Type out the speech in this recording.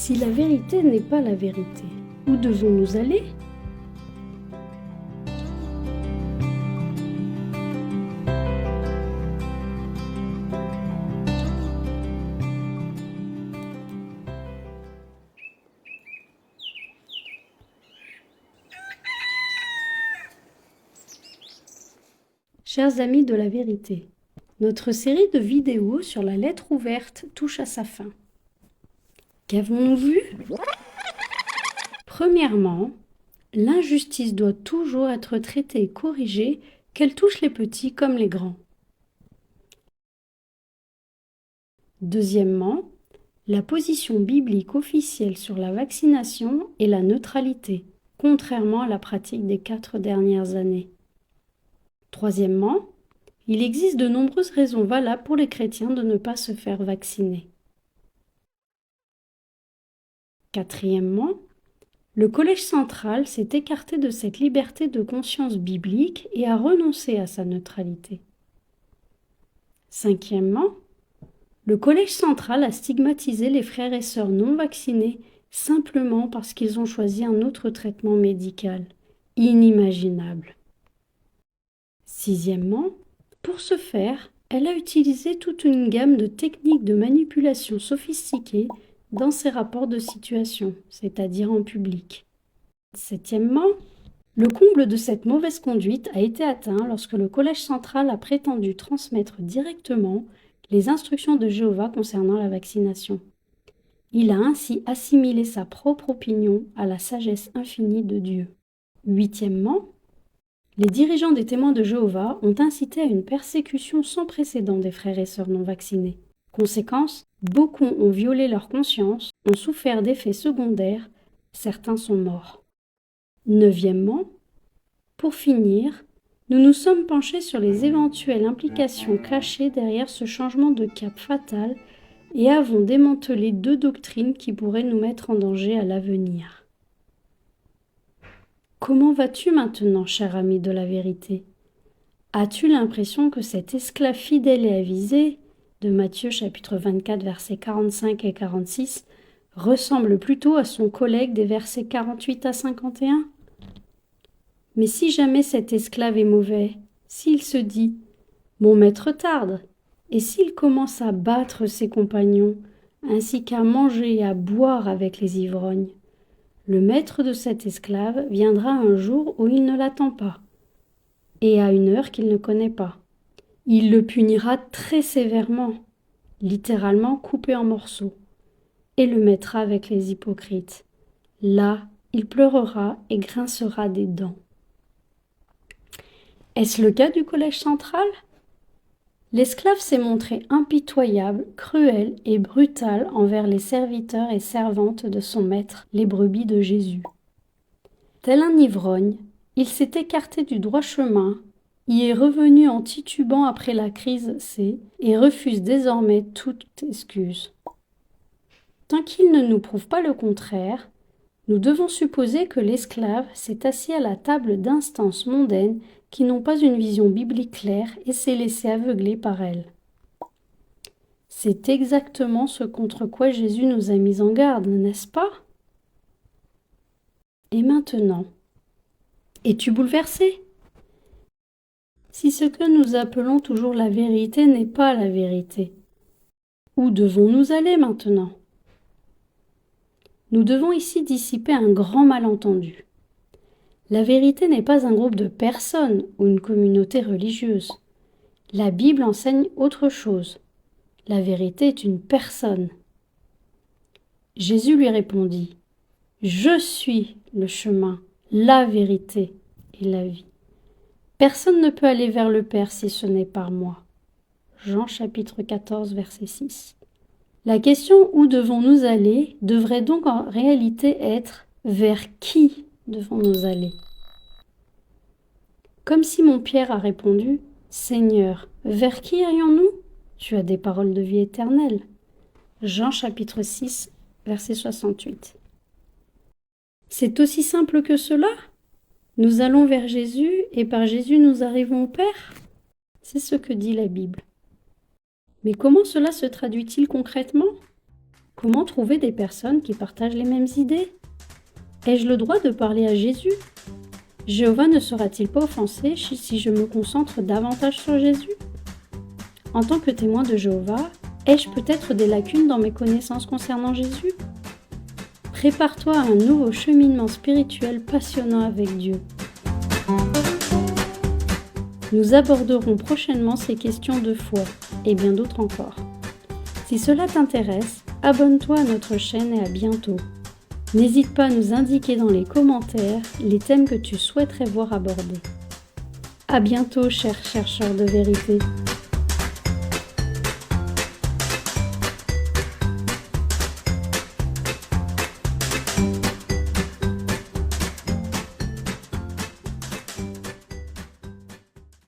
Si la vérité n'est pas la vérité, où devons-nous aller ? Chers amis de la vérité, notre série de vidéos sur la lettre ouverte touche à sa fin. Qu'avons-nous vu ? Premièrement, l'injustice doit toujours être traitée et corrigée, qu'elle touche les petits comme les grands. Deuxièmement, la position biblique officielle sur la vaccination est la neutralité, contrairement à la pratique des 4 dernières années. Troisièmement, il existe de nombreuses raisons valables pour les chrétiens de ne pas se faire vacciner. Quatrièmement, le Collège central s'est écarté de cette liberté de conscience biblique et a renoncé à sa neutralité. Cinquièmement, le Collège central a stigmatisé les frères et sœurs non vaccinés simplement parce qu'ils ont choisi un autre traitement médical. Inimaginable. Sixièmement, pour ce faire, elle a utilisé toute une gamme de techniques de manipulation sophistiquées dans ses rapports de situation, c'est-à-dire en public. Septièmement, le comble de cette mauvaise conduite a été atteint lorsque le Collège central a prétendu transmettre directement les instructions de Jéhovah concernant la vaccination. Il a ainsi assimilé sa propre opinion à la sagesse infinie de Dieu. Huitièmement, les dirigeants des témoins de Jéhovah ont incité à une persécution sans précédent des frères et sœurs non vaccinés. Conséquence, beaucoup ont violé leur conscience, ont souffert d'effets secondaires, certains sont morts. Neuvièmement, pour finir, nous nous sommes penchés sur les éventuelles implications cachées derrière ce changement de cap fatal et avons démantelé 2 doctrines qui pourraient nous mettre en danger à l'avenir. Comment vas-tu maintenant, cher ami de la vérité ? As-tu l'impression que cet esclave fidèle et avisé, de Matthieu chapitre 24 versets 45 et 46, ressemble plutôt à son collègue des versets 48 à 51 ? Mais si jamais cet esclave est mauvais, s'il se dit « Mon maître tarde », et s'il commence à battre ses compagnons, ainsi qu'à manger et à boire avec les ivrognes, le maître de cet esclave viendra un jour où il ne l'attend pas, et à une heure qu'il ne connaît pas. Il le punira très sévèrement, littéralement coupé en morceaux, et le mettra avec les hypocrites. Là, il pleurera et grincera des dents. Est-ce le cas du Collège central ? L'esclave s'est montré impitoyable, cruel et brutal envers les serviteurs et servantes de son maître, les brebis de Jésus. Tel un ivrogne, il s'est écarté du droit chemin, y est revenu en titubant après la crise C et refuse désormais toute excuse. Tant qu'il ne nous prouve pas le contraire, nous devons supposer que l'esclave s'est assis à la table d'instances mondaines qui n'ont pas une vision biblique claire et s'est laissé aveugler par elles. C'est exactement ce contre quoi Jésus nous a mis en garde, n'est-ce pas ? Et maintenant, es-tu bouleversé ? Si ce que nous appelons toujours la vérité n'est pas la vérité, où devons-nous aller maintenant ? Nous devons ici dissiper un grand malentendu. La vérité n'est pas un groupe de personnes ou une communauté religieuse. La Bible enseigne autre chose. La vérité est une personne. Jésus lui répondit : « Je suis le chemin, la vérité et la vie. Personne ne peut aller vers le Père si ce n'est par moi. » Jean chapitre 14, verset 6. La question « Où devons-nous aller ?» devrait donc en réalité être « Vers qui devons-nous aller ?» Comme Simon-Pierre a répondu : « Seigneur, vers qui irions-nous ? Tu as des paroles de vie éternelle. » Jean chapitre 6, verset 68. C'est aussi simple que cela ? Nous allons vers Jésus et par Jésus nous arrivons au Père ? C'est ce que dit la Bible. Mais comment cela se traduit-il concrètement ? Comment trouver des personnes qui partagent les mêmes idées? Ai-je le droit de parler à Jésus? Jéhovah ne sera-t-il pas offensé si je me concentre davantage sur Jésus? En tant que témoin de Jéhovah, ai-je peut-être des lacunes dans mes connaissances concernant Jésus? Prépare-toi à un nouveau cheminement spirituel passionnant avec Dieu. Nous aborderons prochainement ces questions de foi et bien d'autres encore. Si cela t'intéresse, abonne-toi à notre chaîne et à bientôt. N'hésite pas à nous indiquer dans les commentaires les thèmes que tu souhaiterais voir abordés. À bientôt, chers chercheurs de vérité.